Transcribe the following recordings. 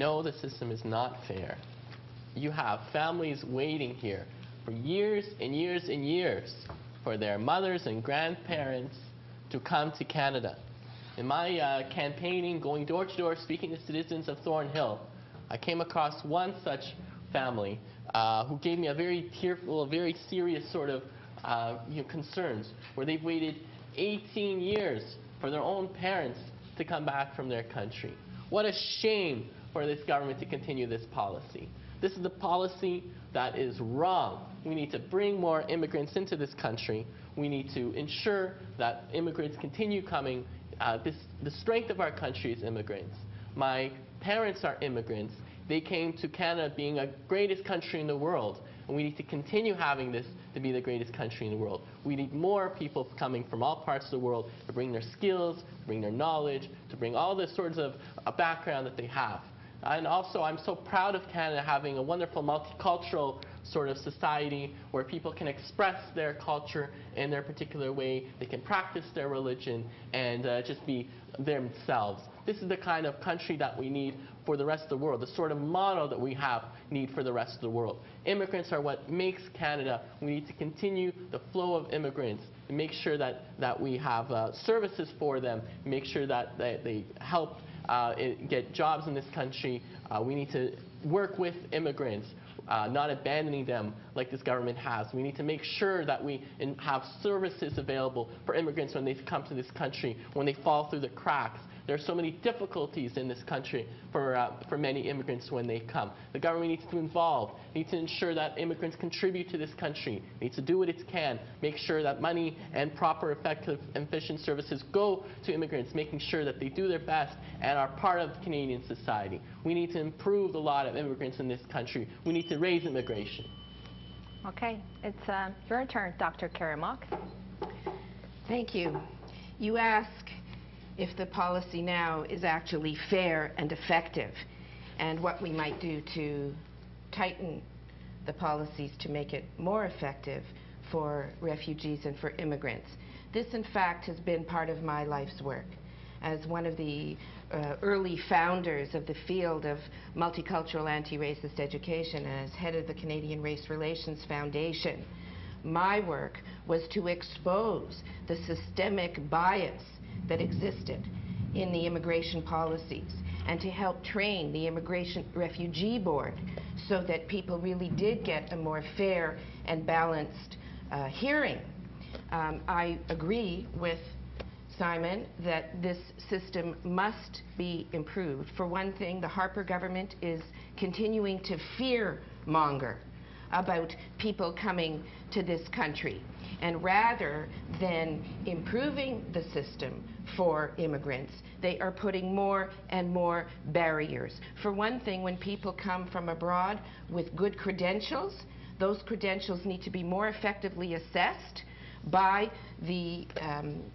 No, the system is not fair. You have families waiting here for years and years and years for their mothers and grandparents to come to Canada. In my campaigning, going door to door, speaking to citizens of Thornhill, I came across one such family who gave me a very tearful, a very serious sort of concerns, where they've waited 18 years for their own parents to come back from their country. What a shame for this government to continue this policy. This is a policy that is wrong. We need to bring more immigrants into this country. We need to ensure that immigrants continue coming. The strength of our country is immigrants. My parents are immigrants. They came to Canada being the greatest country in the world. And we need to continue having this to be the greatest country in the world. We need more people coming from all parts of the world to bring their skills, to bring their knowledge, to bring all the sorts of background that they have. And also, I'm so proud of Canada having a wonderful multicultural sort of society where people can express their culture in their particular way. They can practice their religion and just be themselves. This is the kind of country that we need for the rest of the world, the sort of model that we need for the rest of the world. Immigrants are what makes Canada. We need to continue the flow of immigrants and make sure that we have services for them, make sure that they help get jobs in this country. We need to work with immigrants, not abandoning them like this government has. We need to make sure that we have services available for immigrants when they come to this country, when they fall through the cracks. There are so many difficulties in this country for many immigrants when they come. The government needs to involve, needs to ensure that immigrants contribute to this country, needs to do what it can, make sure that money and proper, effective, and efficient services go to immigrants, making sure that they do their best and are part of Canadian society. We need to improve the lot of immigrants in this country. We need to raise immigration. Okay, it's your turn, Dr. Karamok. Thank you. You ask if the policy now is actually fair and effective, and what we might do to tighten the policies to make it more effective for refugees and for immigrants. This, in fact, has been part of my life's work. As one of the early founders of the field of multicultural anti-racist education, and as head of the Canadian Race Relations Foundation, my work was to expose the systemic bias that existed in the immigration policies and to help train the Immigration Refugee Board so that people really did get a more fair and balanced hearing. I agree with Simon that this system must be improved. For one thing, the Harper government is continuing to fear-monger about people coming to this country. And rather than improving the system for immigrants, they are putting more and more barriers. For one thing, when people come from abroad with good credentials, those credentials need to be more effectively assessed by the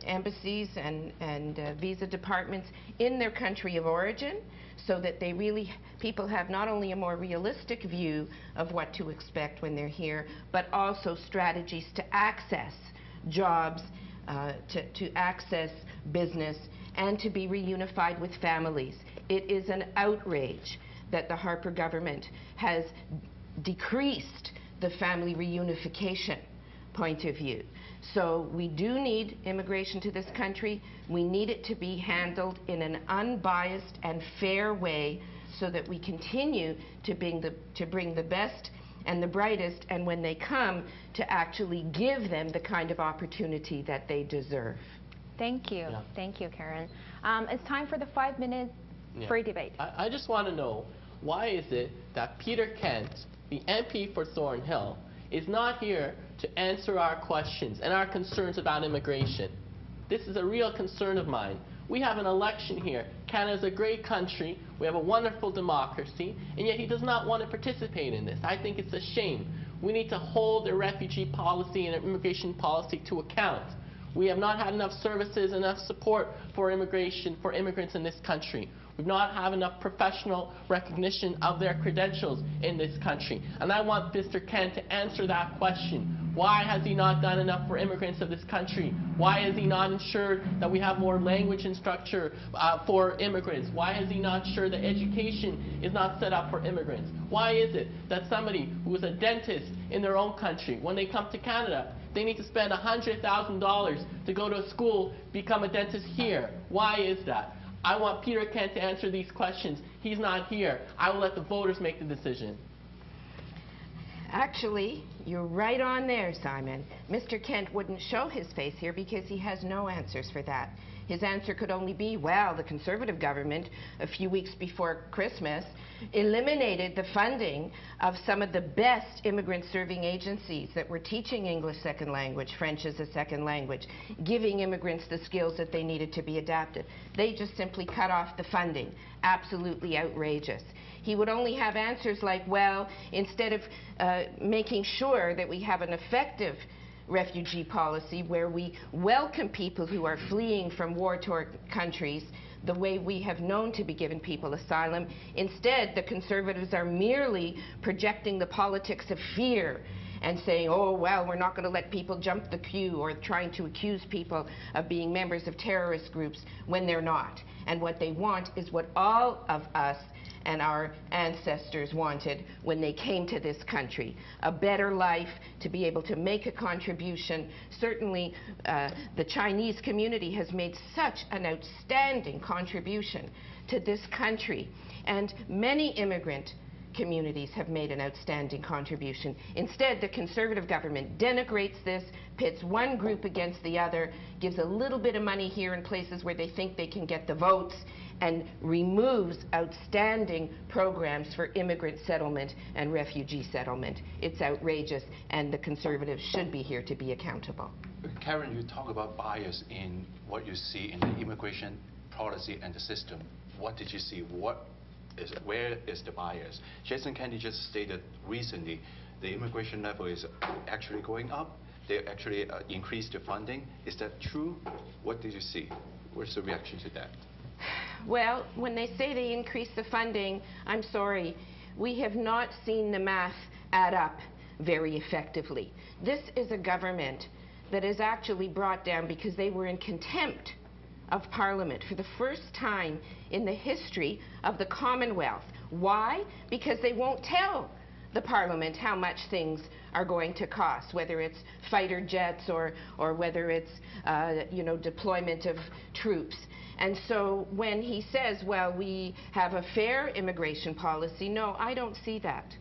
embassies and visa departments in their country of origin, so that people have not only a more realistic view of what to expect when they're here, but also strategies to access jobs, to access business, and to be reunified with families. It is an outrage that the Harper government has decreased the family reunification point of view. So we do need immigration to this country. We need it to be handled in an unbiased and fair way so that we continue to bring the best and the brightest, and when they come, to actually give them the kind of opportunity that they deserve. Thank you. Yeah. Thank you, Karen. It's time for the 5-minute free debate. I just want to know, why is it that Peter Kent, the MP for Thornhill, is not here to answer our questions and our concerns about immigration? This is a real concern of mine. We have an election here. Canada is a great country. We have a wonderful democracy, and yet he does not want to participate in this. I think it's a shame. We need to hold a refugee policy and an immigration policy to account. We have not had enough services, enough support for immigration, for immigrants in this country. We've not had enough professional recognition of their credentials in this country. And I want Mr. Kent to answer that question. Why has he not done enough for immigrants of this country? Why has he not ensured that we have more language instructor for immigrants? Why has he not ensured that education is not set up for immigrants? Why is it that somebody who is a dentist in their own country, when they come to Canada, they need to spend $100,000 to go to a school, become a dentist here? Why is that? I want Peter Kent to answer these questions. He's not here. I will let the voters make the decision. Actually, you're right on there, Simon. Mr. Kent wouldn't show his face here because he has no answers for that. His answer could only be, well, the Conservative government, a few weeks before Christmas, eliminated the funding of some of the best immigrant-serving agencies that were teaching English second language, French as a second language, giving immigrants the skills that they needed to be adapted. They just simply cut off the funding. Absolutely outrageous. He would only have answers like, well, instead of making sure that we have an effective refugee policy where we welcome people who are fleeing from war-torn countries the way we have known to be giving people asylum. Instead, the Conservatives are merely projecting the politics of fear and saying, oh, well, we're not going to let people jump the queue, or trying to accuse people of being members of terrorist groups when they're not. And what they want is what all of us and our ancestors wanted when they came to this country: a better life, to be able to make a contribution. Certainly, the Chinese community has made such an outstanding contribution to this country, and many immigrant communities have made an outstanding contribution. Instead, the Conservative government denigrates this, pits one group against the other, gives a little bit of money here in places where they think they can get the votes, and removes outstanding programs for immigrant settlement and refugee settlement. It's outrageous, and the Conservatives should be here to be accountable. Karen, you talk about bias in what you see in the immigration policy and the system. What did you see? Where is the bias? Jason Kennedy just stated recently the immigration level is actually going up. They actually increased the funding. Is that true? What did you see? What's the reaction to that? Well, when they say they increase the funding, I'm sorry, we have not seen the math add up very effectively. This is a government that is actually brought down because they were in contempt of Parliament for the first time in the history of the Commonwealth. Why? Because they won't tell the Parliament how much things are going to cost, whether it's fighter jets or whether it's deployment of troops. And so when he says, well, we have a fair immigration policy, no, I don't see that.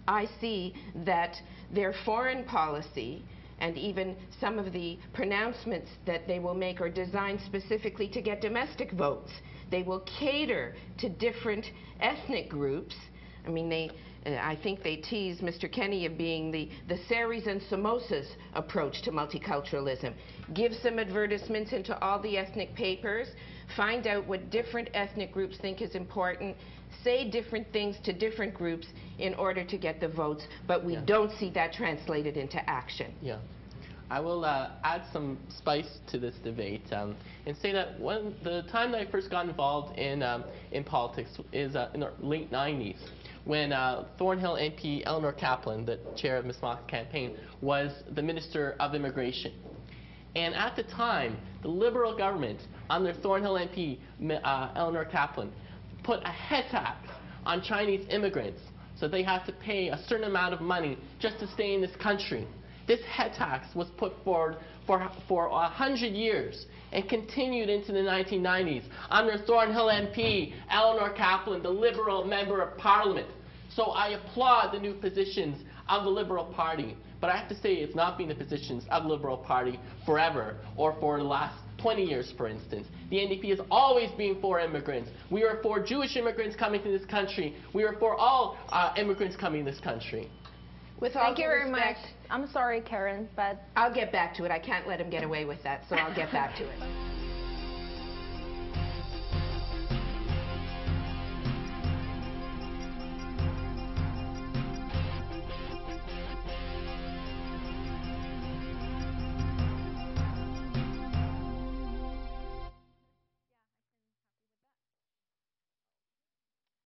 I see that their foreign policy and even some of the pronouncements that they will make are designed specifically to get domestic votes. They will cater to different ethnic groups. I mean, I think they tease Mr. Kenney of being the Saris and Samosas approach to multiculturalism. Give some advertisements into all the ethnic papers, find out what different ethnic groups think is important, say different things to different groups in order to get the votes, but we don't see that translated into action. Yeah. I will add some spice to this debate and say that when the time that I first got involved in politics is in the late 90s, when Thornhill MP Eleanor Kaplan, the chair of Ms. Mock's campaign, was the Minister of Immigration. And at the time, the Liberal government, under Thornhill MP Eleanor Kaplan, put a head tax on Chinese immigrants, so they have to pay a certain amount of money just to stay in this country. This head tax was put forward for 100 years and continued into the 1990s under Thornhill MP Eleanor Kaplan, the Liberal Member of Parliament. So I applaud the new positions of the Liberal Party, but I have to say it's not been the positions of the Liberal Party forever or for the last 20 years, for instance. The NDP has always been for immigrants. We are for Jewish immigrants coming to this country. We are for all immigrants coming to this country. Thank you very much. I'm sorry, Karen, but I'll get back to it. I can't let him get away with that, so I'll get back to it.